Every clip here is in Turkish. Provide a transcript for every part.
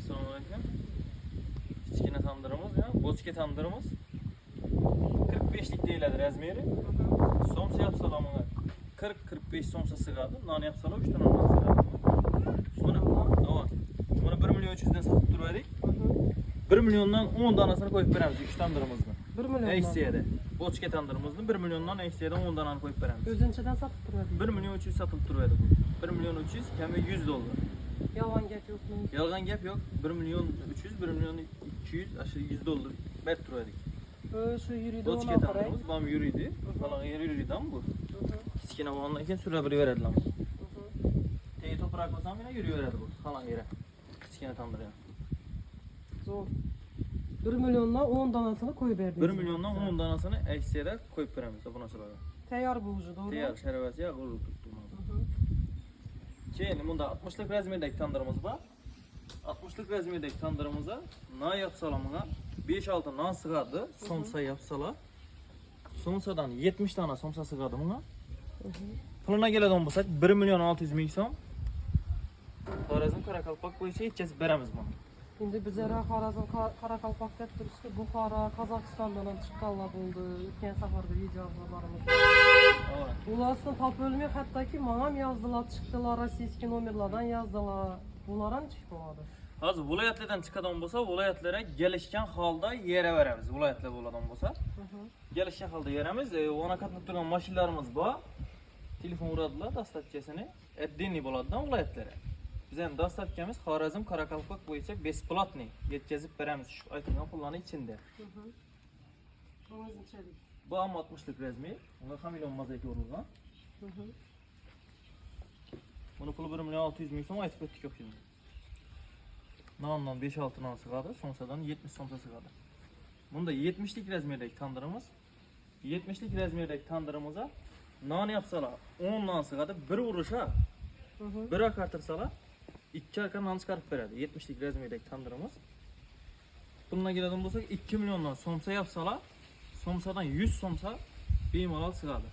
Assalamualaikum. Kichkina tandırımız ya, bochka tandırımız. 45lik deyiladi razmeri. Somsa yapsalar bana 40-45 somsa sig'adi. Non yapsalar 3 ta non sig'adi. Buni 1 milyon 300 dan sotib turaylik. 1 milyondan 10 danasini qo'yib beramiz 3 tandırimizni. 1 milyon. Aksiyada. Bochka tandırimizni 1 milyondan aksiyada 10 danani qo'yib beramiz. O'zinchadan sotib turadi. 1 milyon 300 sotib turadi bu. 1 milyon 300 kami 100 dollar. Yolg'on gap yo'qmi? Yolg'on gap yo'q. 1 milyon 300, 1 milyon 200, aşağı 100 dollar berib turadi. Shu yuriydi Bochka ona qaray. tandırimiz bam yuriydi. Falan yer yuriydan bu. Kichkina bo'lgandan keyin surab beradilar. Tey to'proq bo'lsam yana yuraveradi bu. Falan yere. Kichkina tandır ya. Zo'r. 1 milyondan 10 danasini qo'yib berdingiz. 1 milyondan 10 danasini aksiyada qo'yib beramiz bu narsalarga. Tayyor bu уже, doğru? Tayyor, şarabasi ya g'urur tutulmadi. Keyin bunda 60lik razmerdagi tandırimiz bor. 60lik razmerdagi tandırımıza non yapsalar buna 5-6 non sig'adi, somsa yapsalar. Somsadan 70 tane somsa sig'adi buna. Puluna keladigan bo'lsak 1 milyon 600 ming so'm. Xorazm Qoraqalpoq bo'yicha yetkazib beramiz buni. Şimdi bizlere Xorazm Qoraqalpoq deb turishdi. Buxoro, Qozog'istondan ham chiqqanlar bo'ldi. O'tgan safarda videolarimiz. Ulardan tap ölmüyor, hattoki menga ham yozdilar, chiqdilar, rossiyskiy nomerlardan yozdilar. Bular ham chiqib bo'ladi. Hozir viloyatlardan chiqadigan bo'lsa, viloyatlarga kelishgan holda yera beramiz. Viloyatlar bo'ladigan bo'lsa, kelishgan holda yeramiz. Ona qatnab turgan mashinalarimiz bor. Telefon uradilar, dastavkasini отдельный bo'ladidan viloyatlarga. Biz ham dastavkamiz Xorazm Qoraqalpoq bo'yicha besplatniy yetkazib beramiz shu aytilgan pullarning ichida. Bu ham 60lik razmer. Unga ham million mozaika urilgan. Buni puli 1 milyon 600 ming so'm aytib o'tdik o'xshaydi. Nondan 5-6 non sig'adi, somsadan 70 somsa sig'adi. Bunda 70lik razmerdagi tandırimiz. 70lik razmerdagi tandırimiza non yapsalar 10 non sig'adi, bir urishga bir akartirsalar 2 akar non chiqarib beradi. 70lik razmerdagi tandırimiz. Bundan keladigan bo'lsak 2 milyondan somsa yapsalar, somsadan 100 somsa bemalol sig'adi.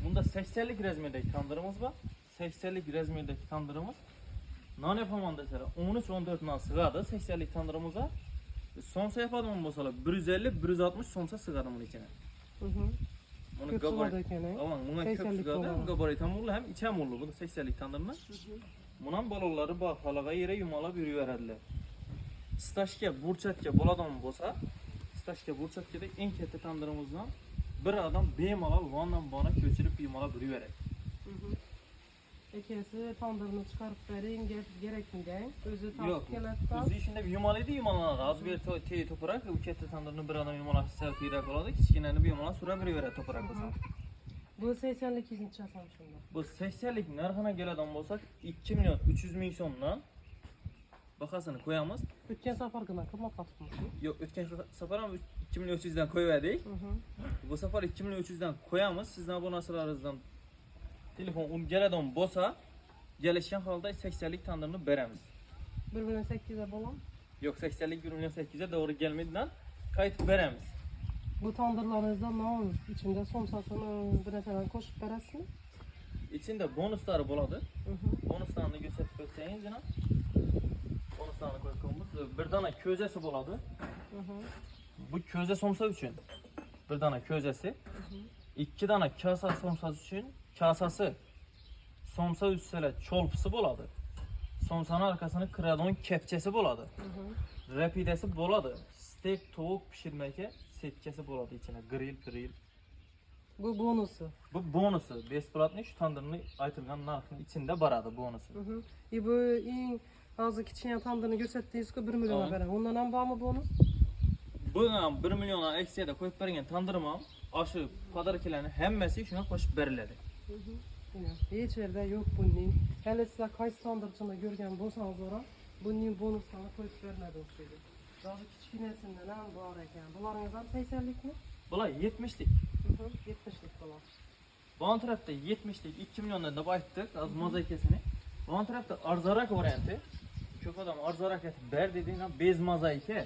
Bunda 80lik razmerdagi tandırimiz var. 80lik razmerdagi tandırimiz. Non yapaman deseler 13-14 non sig'adi 80lik tandırimiza. Somsa yapadigan bo'lsalar 150-160 somsa sig'adi buning ichine. Buni gabarit ekan. Aman, bunga ko'p sig'adi. Gabarit ham bo'ladi, ham ichi ham bo'ladi. Bu 80lik tandırni. Bundan bolalari bor, xalaga yere yumalab yuraveradilar. Stashga, burchatga bo'ladigan bo'lsa, stashga, burchatga eng katta tandırımızdan bir adam bemalol vandan bana ko'chirib bemalol yuraveradi. Ekesi tandırını çıkarıp verin gerekminden özü tatlı keladi. O'zi shunda yumalaydi, yumalanadi. Hozir bir tey to'pirak, u katta tandırni bir adam yumalashsa kerak bo'ladi. Kichkinani bemalol surab yuraveradi to'pirak bo'lsa. Bu 80'lik izinchi asam shunda. Bu 80'lik narxına keladigan bo'lsak 2 milyon 300 ming so'mdan bahasini qo'yamiz. O'tgan safargina qimmat qotibmiz. Yo'q, o'tgan safar ham 2 milyon 300 dan qo'ydik. Bu safar 2 milyon 300 dan qo'yamiz. Sizdan bu narsalaringizdan telefon keladigan bo'lsa, kelishgan holda 80'lik tandırni beramiz. 1 milyon 8'e bo'lam. Yo'q, 80'lik 1 milyon 8'e doğru gelmediğinden qaytib beramiz. Bu tandırlarınızda non içinde somsasını bir narsadan qo'shib berasizmi? İçinde bonuslari bo'ladi. Bonuslarni ko'rsatib o'tsangiz, yana bonuslarni qo'yganmiz. Bir dana ko'zasi bo'ladi. Bu ko'za somsa uchun bir dana ko'zasi, 2 dana kasa somsasi uchun kasasi, somsa üstüne çolpisi bo'ladi. Somsanın arkasını kıradigan kepchasi bo'ladi. Rapidasi bo'ladi. Steak, tovuq pishirmakka setkasi bo'ladi içine. Grill. Bu bonusu. Bu bonusu. Besplatniy shu tandırni aytilgan narxning içinde baradi bonusu. Bu eng hozir kichkina tandırni ko'rsatdingiz-ku 1 milyon beradi. Ondan ham bormi bonus? Bu ham 1 milyondan aksiyada qo'yib bergan tandırım ham aşı podarkalarning hammasi shuna qo'shib beriladi. Hiç yerde yok bunun. Hele size qaysi tandırçını görgen bo'lsangiz ora, bunun bonuslarını qo'yib bermadi o'xshaydi. Daha kichkinasidan ham bor ekan. Bularınız ham 80'lik mi? Bular 70'lik. 70'lik bular. Bu tarafta 70'lik 2 milyondan da aytdik az mozaikasini. Bu tarafta arzarak varianti. Çok adam arzarak etib ber dediğinden bez mozaika.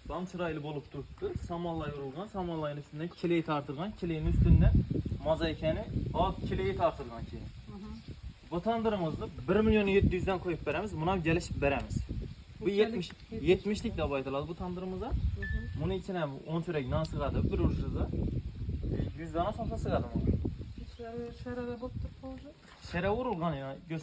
Bam chiroyli bo'lib turibdi. Samolla yorilgan, samollayning üstünden kiley tartilgan, kileyning üstünden mozaikani olib kiley tartilgan keyin. Bu tandırımızda 1 milyon 700'den koyup veremiz. Buna gelişip veremiz. Bu 70'lik de baytılar bu tandırımıza. Bunun içine 10 çörek nan sığadı, bir uçsuzda 100 tane somsa sığadı mı? Şerebe bottur koydu. Şere vurulgan ya, göz